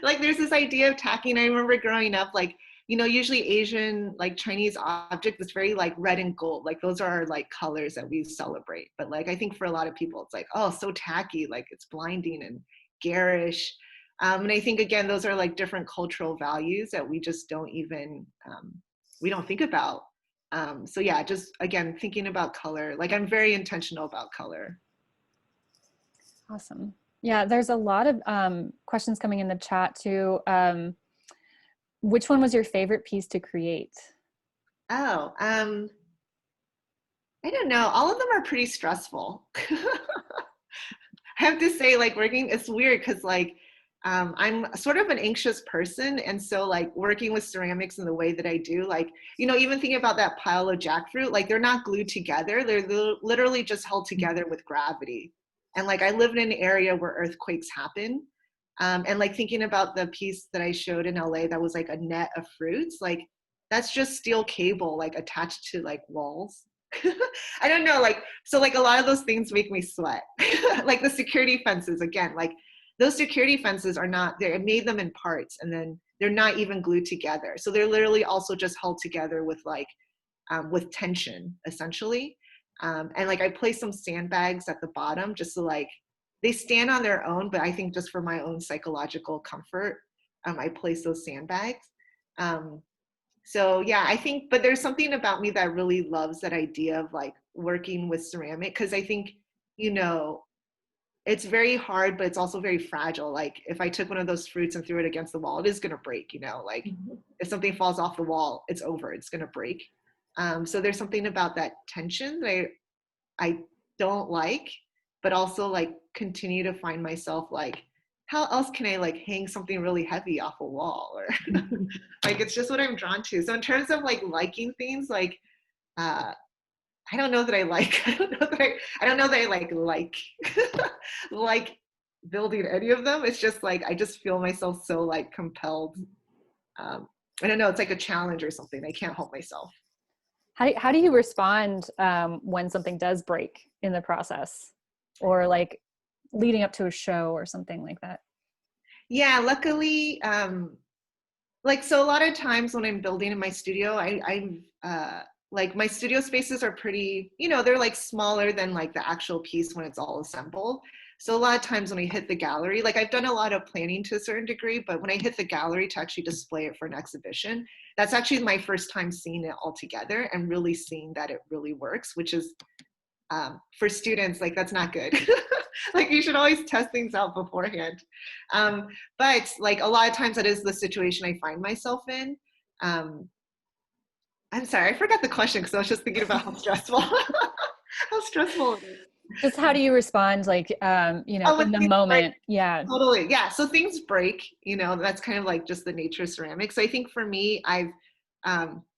Like there's this idea of tacky, and I remember growing up, like, you know, usually Asian, like Chinese object is very like red and gold. Like those are our like colors that we celebrate. But like, I think for a lot of people, it's like, oh, so tacky, like it's blinding and garish. And I think, again, those are like different cultural values that we just don't even, we don't think about. So yeah, just again, thinking about color, like I'm very intentional about color. awesome. Yeah, there's a lot of questions coming in the chat too. Which one was your favorite piece to create? Oh, I don't know. All of them are pretty stressful. I have to say, like working, it's weird because like I'm sort of an anxious person, and so like working with ceramics in the way that I do, like, you know, even thinking about that pile of jackfruit, like they're not glued together, they're literally just held together with gravity. And like I live in an area where earthquakes happen, and like thinking about the piece that I showed in LA that was like a net of fruits, like that's just steel cable like attached to like walls. I don't know, like, so like a lot of those things make me sweat. Like the security fences, again, like those security fences are not, they made them in parts, and then they're not even glued together. So they're literally also just held together with like, with tension, essentially. And like I placed some sandbags at the bottom just to like, they stand on their own, but I think just for my own psychological comfort, I place those sandbags. So yeah, I think, but there's something about me that really loves that idea of like working with ceramic, because I think, you know, it's very hard, but it's also very fragile. Like if I took one of those fruits and threw it against the wall, it is going to break, you know, like if something falls off the wall, it's over, it's going to break. So there's something about that tension that I don't like, but also like continue to find myself like, how else can I like hang something really heavy off a wall, or like it's just what I'm drawn to. So in terms of like liking things, like I don't know that I like, I don't know that I like like building any of them. It's just like I just feel myself so like compelled. I don't know, it's like a challenge or something. I can't help myself. How do you respond when something does break in the process, or like leading up to a show or something like that? Yeah, luckily, like, so a lot of times when I'm building in my studio, I'm like my studio spaces are pretty, you know, they're like smaller than like the actual piece when it's all assembled. So a lot of times when I hit the gallery, like I've done a lot of planning to a certain degree, but when I hit the gallery to actually display it for an exhibition, that's actually my first time seeing it all together and really seeing that it really works, which is, for students, like that's not good. Like you should always test things out beforehand. But like a lot of times that is the situation I find myself in. I'm sorry, I forgot the question because I was just thinking about how stressful, how stressful it is. Just how do you respond, like, you know, in the moment? Yeah. Totally. Yeah. So things break, you know, that's kind of like just the nature of ceramics. So I think for me,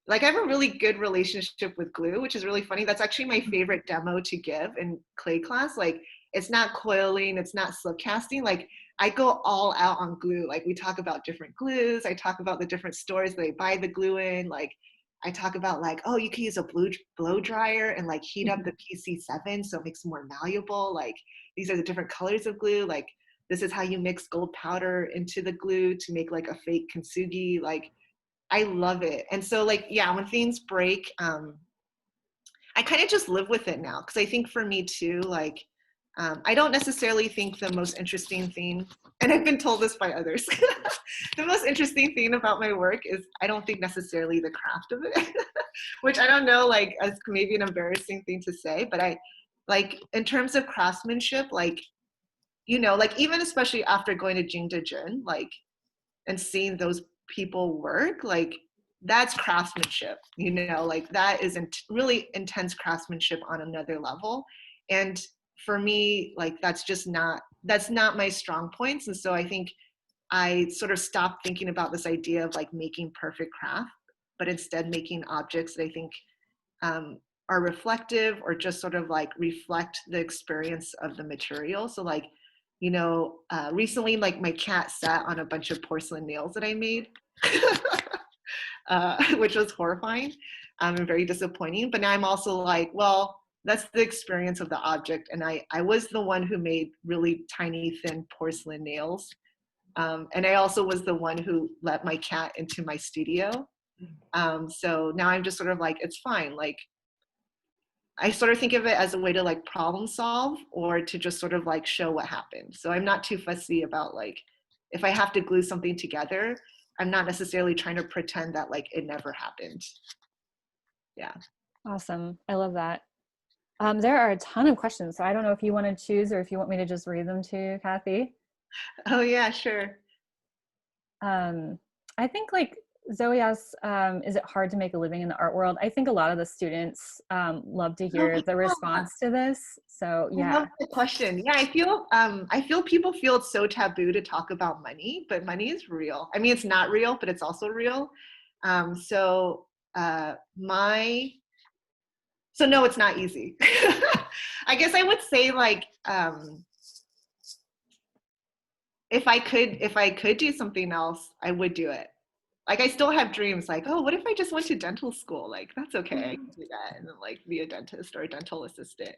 like I have a really good relationship with glue, which is really funny. That's actually my favorite demo to give in clay class. Like it's not coiling, it's not slip casting. Like I go all out on glue. Like we talk about different glues. I talk about the different stores they buy the glue in. Like I talk about like, oh, you can use a blow dryer and like heat up the PC7 so it makes it more malleable. Like these are the different colors of glue. Like this is how you mix gold powder into the glue to make like a fake kintsugi. Like I love it. And so like, yeah, when things break, I kind of just live with it now. Cause I think for me too, like, I don't necessarily think the most interesting thing, and I've been told this by others, the most interesting thing about my work is I don't think necessarily the craft of it, which I don't know, like, as maybe an embarrassing thing to say, but I, like, in terms of craftsmanship, like, you know, like, even especially after going to Jingdezhen, like, and seeing those people work, like, that's craftsmanship, you know, like, that is really intense craftsmanship on another level. And for me, like, that's not my strong points. And so I think I sort of stopped thinking about this idea of like making perfect craft, but instead making objects that I think are reflective or just sort of like reflect the experience of the material. So like, you know, recently, like, my cat sat on a bunch of porcelain nails that I made, which was horrifying and very disappointing. But now I'm also like, well, that's the experience of the object. And I was the one who made really tiny, thin porcelain nails. And I also was the one who let my cat into my studio. So now I'm just sort of like, it's fine. Like, I sort of think of it as a way to like problem solve or to just sort of like show what happened. So I'm not too fussy about like, if I have to glue something together, I'm not necessarily trying to pretend that like it never happened. Yeah. Awesome. I love that. There are a ton of questions, so I don't know if you want to choose or if you want me to just read them to you, Cathy. Oh yeah, sure. I think like Zoe asks, is it hard to make a living in the art world? I think a lot of the students love to hear the response to this. So yeah. I love the question. Yeah, I feel people feel it's so taboo to talk about money, but money is real. I mean, it's not real, but it's also real. So no, it's not easy. I guess I would say like, if I could do something else, I would do it. Like, I still have dreams like, oh, what if I just went to dental school? Like, that's okay, I can do that and then like be a dentist or a dental assistant.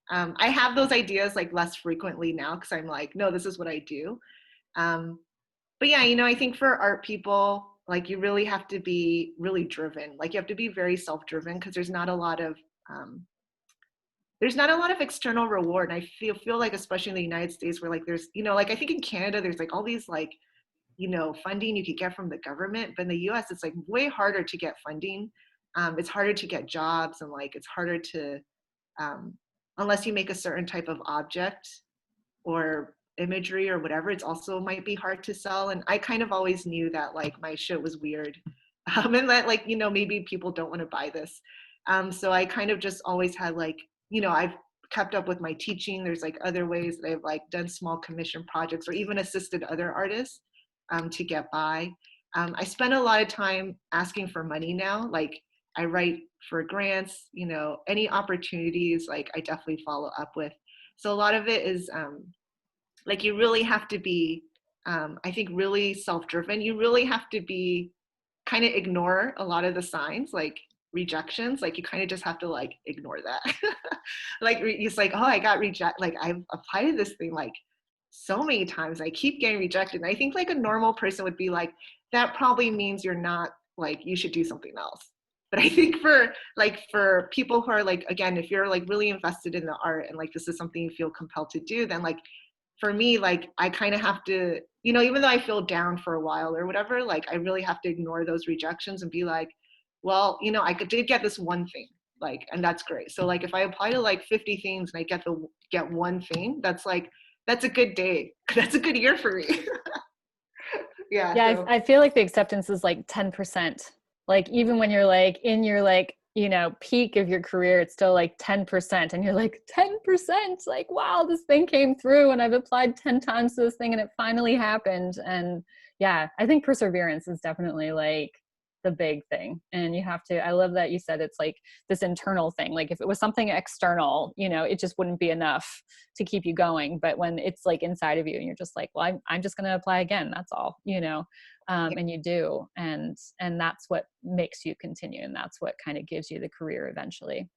I have those ideas like less frequently now because I'm like, no, this is what I do. But yeah, you know, I think for art people, like, you really have to be really driven. Like, you have to be very self-driven because there's not a lot of external reward. And I feel like, especially in the United States, where like there's, you know, like I think in Canada, there's like all these like, you know, funding you could get from the government, but in the US, it's like way harder to get funding. It's harder to get jobs, and like it's harder to, unless you make a certain type of object or imagery or whatever, it's also might be hard to sell. And I kind of always knew that like my shit was weird, and that like, you know, maybe people don't want to buy this. So I kind of just always had like, you know, I've kept up with my teaching. There's like other ways that I've like done small commission projects or even assisted other artists to get by. I spend a lot of time asking for money now. Like, I write for grants, you know, any opportunities, like I definitely follow up with. So a lot of it is like, you really have to be, I think, really self-driven. You really have to be kind of ignore a lot of the signs, like rejections. Like, you kind of just have to like ignore that. Like, it's like, oh, I got rejected. Like, I've applied to this thing like so many times, I keep getting rejected. And I think like a normal person would be like, that probably means you're not, like, you should do something else. But I think for people who are like, again, if you're like really invested in the art and like this is something you feel compelled to do, then like, for me, like, I kind of have to, you know, even though I feel down for a while or whatever, like, I really have to ignore those rejections and be like, well, you know, I did get this one thing, like, and that's great. So like, if I apply to like 50 things and I get one thing, that's like, that's a good day. That's a good year for me. Yeah. Yeah, So. I feel like the acceptance is like 10%. Like, even when you're like in your like, you know, peak of your career, it's still like 10%. And you're like, 10%, like, wow, this thing came through and I've applied 10 times to this thing and it finally happened. And yeah, I think perseverance is definitely like the big thing. And you have to, I love that you said it's like this internal thing. Like, if it was something external, you know, it just wouldn't be enough to keep you going. But when it's like inside of you and you're just like, well, I'm just going to apply again. That's all, you know. And you do, and that's what makes you continue, and that's what kind of gives you the career eventually.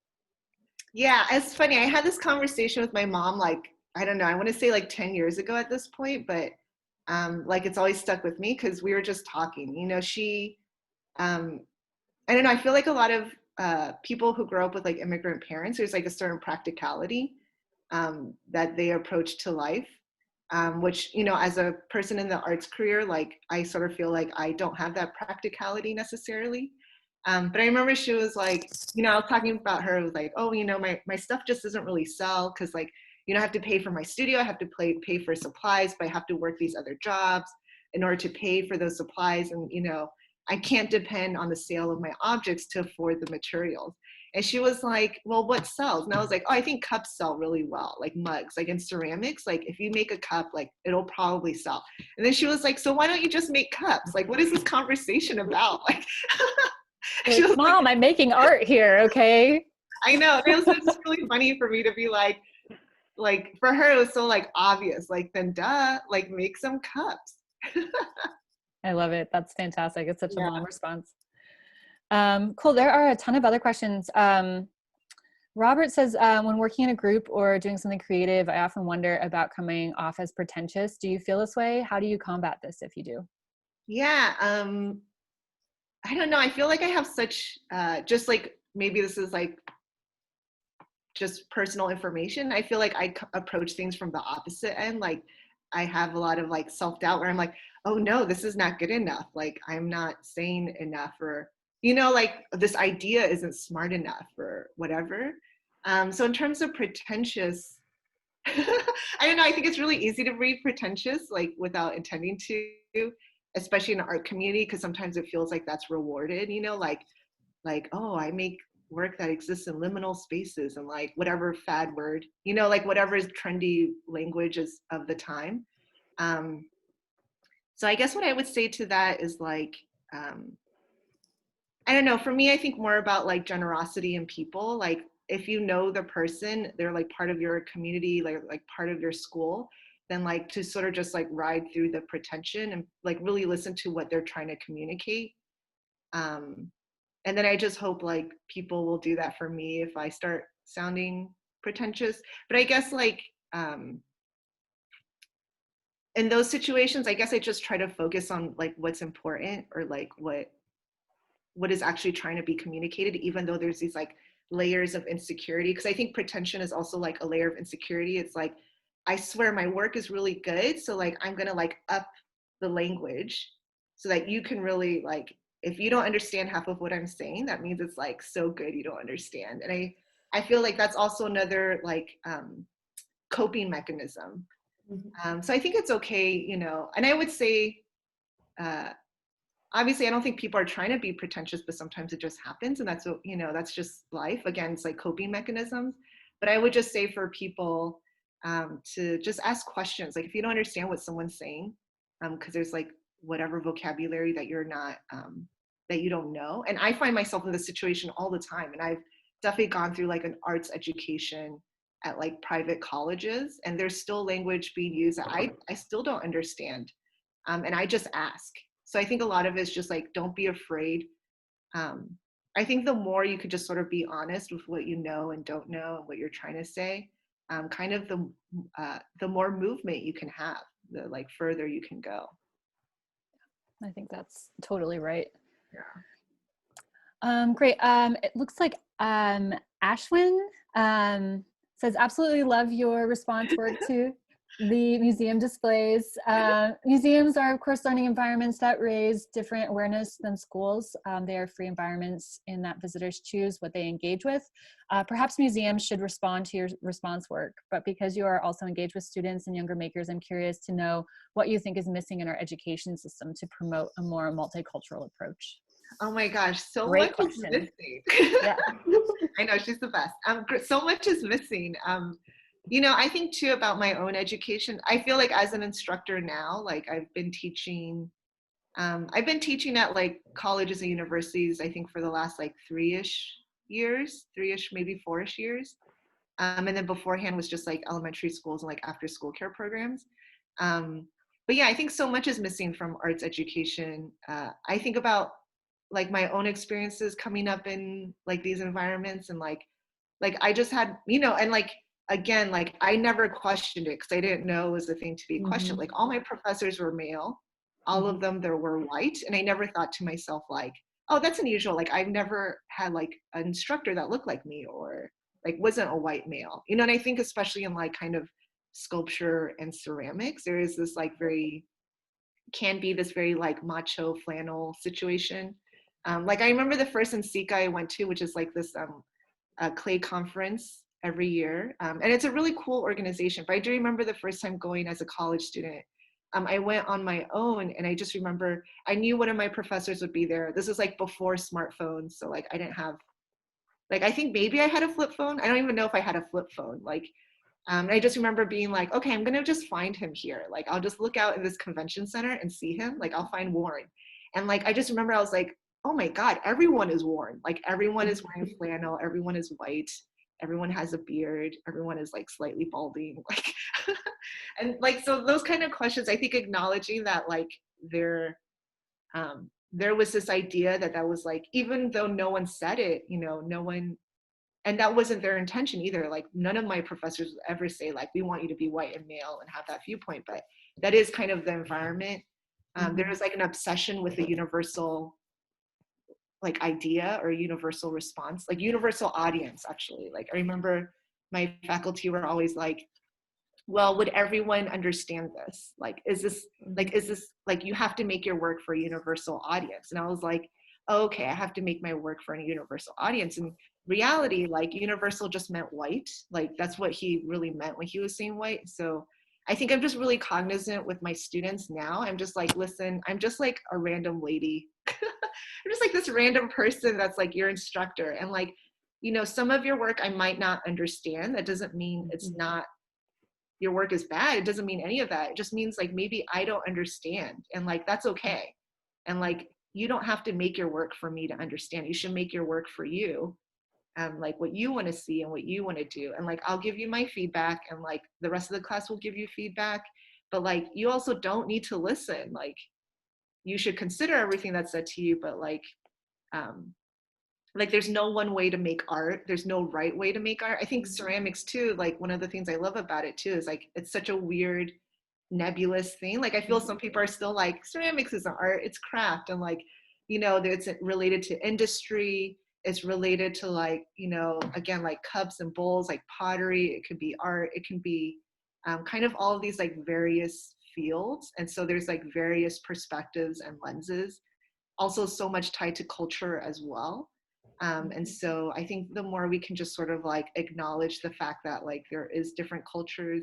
Yeah, it's funny. I had this conversation with my mom, like, I don't know, I want to say like 10 years ago at this point, but like, it's always stuck with me because we were just talking. You know, she, I don't know, I feel like a lot of people who grow up with like immigrant parents, there's like a certain practicality. that they approach to life, which, you know, as a person in the arts career, like I sort of feel like I don't have that practicality necessarily. But I remember she was like, you know, I was talking about her, it was like, oh, you know, my stuff just doesn't really sell because, like, you know, I have to pay for my studio, I have to pay for supplies, but I have to work these other jobs in order to pay for those supplies. And, you know, I can't depend on the sale of my objects to afford the materials. And she was like, well, what sells? And I was like, oh, I think cups sell really well, like mugs, like in ceramics, like if you make a cup, like it'll probably sell. And then she was like, so why don't you just make cups? Like, what is this conversation about? Like, she was Mom, like, I'm making art here, okay? I know. It was just really funny for me to be like, for her, it was so like obvious, like, then duh, like make some cups. I love it. That's fantastic. It's such a mom response. Cool. There are a ton of other questions. Robert says, when working in a group or doing something creative, I often wonder about coming off as pretentious. Do you feel this way? How do you combat this if you do? Yeah. I don't know. I feel like I have such, just like, maybe this is like just personal information. I feel like I approach things from the opposite end. Like I have a lot of like self-doubt where I'm like, oh no, this is not good enough. Like I'm not sane enough, or, you know, like this idea isn't smart enough or whatever. So in terms of pretentious, I don't know, I think it's really easy to read pretentious, like without intending to, especially in the art community, because sometimes it feels like that's rewarded, you know, like, oh, I make work that exists in liminal spaces and like whatever fad word, you know, like whatever is trendy language is of the time. So I guess what I would say to that is like, I don't know, for me, I think more about like generosity in people. Like if you know the person, they're like part of your community, like part of your school, then like to sort of just like ride through the pretension and like really listen to what they're trying to communicate. And then I just hope like people will do that for me if I start sounding pretentious. But I guess like in those situations, I guess I just try to focus on like what's important, or like what is actually trying to be communicated, even though there's these like layers of insecurity. Because I think pretension is also like a layer of insecurity. It's like, I swear my work is really good, so like I'm gonna like up the language so that you can really like, if you don't understand half of what I'm saying, that means it's like so good you don't understand. And I feel like that's also another like coping mechanism. So I think it's okay, you know, and I would say, obviously I don't think people are trying to be pretentious, but sometimes it just happens, and that's, you know, that's just life. Again, it's like coping mechanisms. But I would just say for people to just ask questions. Like if you don't understand what someone's saying, because there's like whatever vocabulary that you're not, that you don't know. And I find myself in this situation all the time. And I've definitely gone through like an arts education at like private colleges, and there's still language being used that I still don't understand. And I just ask. So I think a lot of it is just like, don't be afraid. I think the more you could just sort of be honest with what you know and don't know and what you're trying to say, kind of the more movement you can have, the like further you can go. I think that's totally right. Yeah. Great. It looks like Ashwin says, absolutely love your response work to the museum displays. Museums are, of course, learning environments that raise different awareness than schools. They are free environments in that visitors choose what they engage with. Perhaps museums should respond to your response work, but because you are also engaged with students and younger makers, I'm curious to know what you think is missing in our education system to promote a more multicultural approach. Oh my gosh, so Great much question. is missing. Yeah. I know, she's the best. So much is missing. You know, I think too about my own education. I feel like as an instructor now, like I've been teaching at like colleges and universities, I think for the last like three-ish, maybe four-ish years. And then beforehand was just like elementary schools and like after school care programs. But yeah, I think so much is missing from arts education. I think about like my own experiences coming up in like these environments, and like I just had, you know, and like, again, like I never questioned it because I didn't know it was a thing to be questioned. Like all my professors were male, all of them there were white, and I never thought to myself like, oh, that's unusual. Like I've never had like an instructor that looked like me, or like wasn't a white male, you know. And I think especially in like kind of sculpture and ceramics, there is this like can be this very like macho flannel situation. Like I remember the first NCECA I went to, which is like this clay conference every year. And it's a really cool organization, but I do remember the first time going as a college student. I went on my own, and I just remember I knew one of my professors would be there. This was like before smartphones, so like I didn't have, like I think maybe I had a flip phone. I don't even know if I had a flip phone. Like I just remember being like, okay, I'm gonna just find him here. Like I'll just look out in this convention center and see him. Like I'll find Warren. And like I just remember I was like, oh my God, everyone is Warren. Like everyone is wearing flannel, everyone is white, everyone has a beard, everyone is like slightly balding. Like and like so those kind of questions, I think acknowledging that like there was this idea that was like, even though no one said it, you know, no one, and that wasn't their intention either. Like none of my professors would ever say like, we want you to be white and male and have that viewpoint, but that is kind of the environment. There is like an obsession with a universal like idea or universal response, like universal audience actually. Like I remember my faculty were always like, well, would everyone understand this? Like, is this like you have to make your work for a universal audience? And I was like, oh, okay, I have to make my work for a universal audience. And reality, like universal just meant white. Like that's what he really meant when he was saying white. So I think I'm just really cognizant with my students now. I'm just like, listen, I'm just like a random lady. I'm just like this random person that's like your instructor. And like, you know, some of your work I might not understand. That doesn't mean it's not, your work is bad. It doesn't mean any of that. It just means like maybe I don't understand. And like, that's okay. And like, you don't have to make your work for me to understand. You should make your work for you. Like what you want to see and what you want to do. And like, I'll give you my feedback, and like the rest of the class will give you feedback. But like, you also don't need to listen. Like, you should consider everything that's said to you, but like there's no one way to make art. There's no right way to make art. I think ceramics too, like one of the things I love about it too is like, it's such a weird nebulous thing. Like I feel some people are still like, ceramics isn't art, it's craft. And like, you know, it's related to industry. It's related to like, you know, again, like cups and bowls, like pottery. It could be art. It can be kind of all of these like various fields. And so there's like various perspectives and lenses. Also so much tied to culture as well. And so I think the more we can just sort of like acknowledge the fact that like there is different cultures,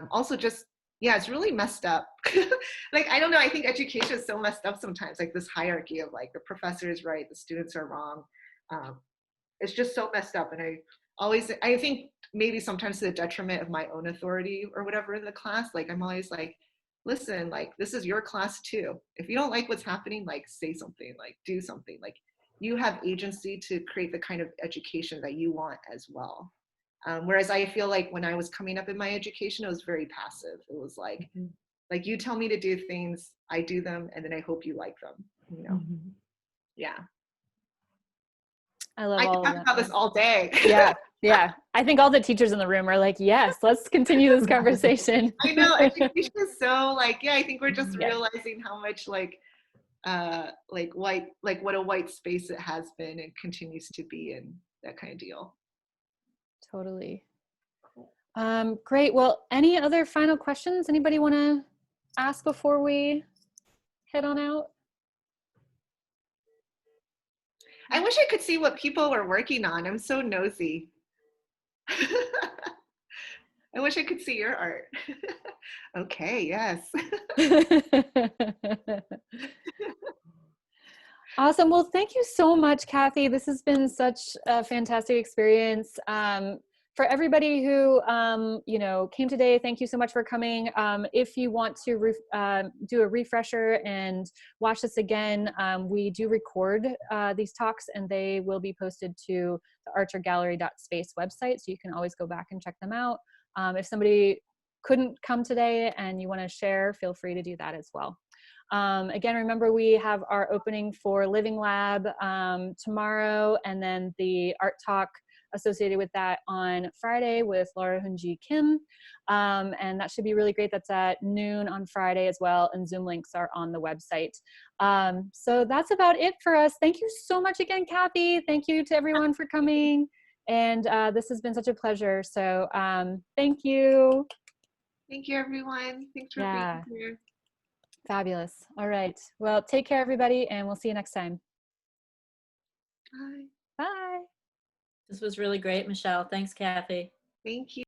also just, yeah, it's really messed up. Like, I don't know, I think education is so messed up sometimes, like this hierarchy of like the professor is right, the students are wrong. It's just so messed up. And I think maybe sometimes to the detriment of my own authority or whatever in the class, like I'm always like, listen, like this is your class too. If you don't like what's happening, like say something, like do something. Like you have agency to create the kind of education that you want as well. Whereas I feel like when I was coming up in my education, it was very passive. It was like, like you tell me to do things, I do them, and then I hope you like them, you know? Yeah. I love I all can of talk that. about this all day. Yeah. I think all the teachers in the room are like, yes, let's continue this conversation. I know, education is so like, yeah, I think we're just realizing how much like white, like what a white space it has been and continues to be, and that kind of deal. Totally. Great. Well, any other final questions anybody want to ask before we head on out? I wish I could see what people are working on. I'm so nosy. I wish I could see your art. Okay, yes. Awesome. Well, thank you so much, Cathy. This has been such a fantastic experience. For everybody who, you know, came today, thank you so much for coming. If you want to do a refresher and watch this again, we do record these talks, and they will be posted to the archergallery.space website, so you can always go back and check them out. If somebody couldn't come today and you want to share, feel free to do that as well. Again, remember we have our opening for Living Lab tomorrow, and then the art talk associated with that on Friday with Laura Hunji Kim. And that should be really great. That's at noon on Friday as well, and Zoom links are on the website. So that's about it for us. Thank you so much again, Cathy. Thank you to everyone for coming. And this has been such a pleasure. So thank you. Thank you, everyone. Thanks for being here. Fabulous. All right. Well, take care, everybody, and we'll see you next time. Bye. Bye. This was really great, Michelle. Thanks, Cathy. Thank you.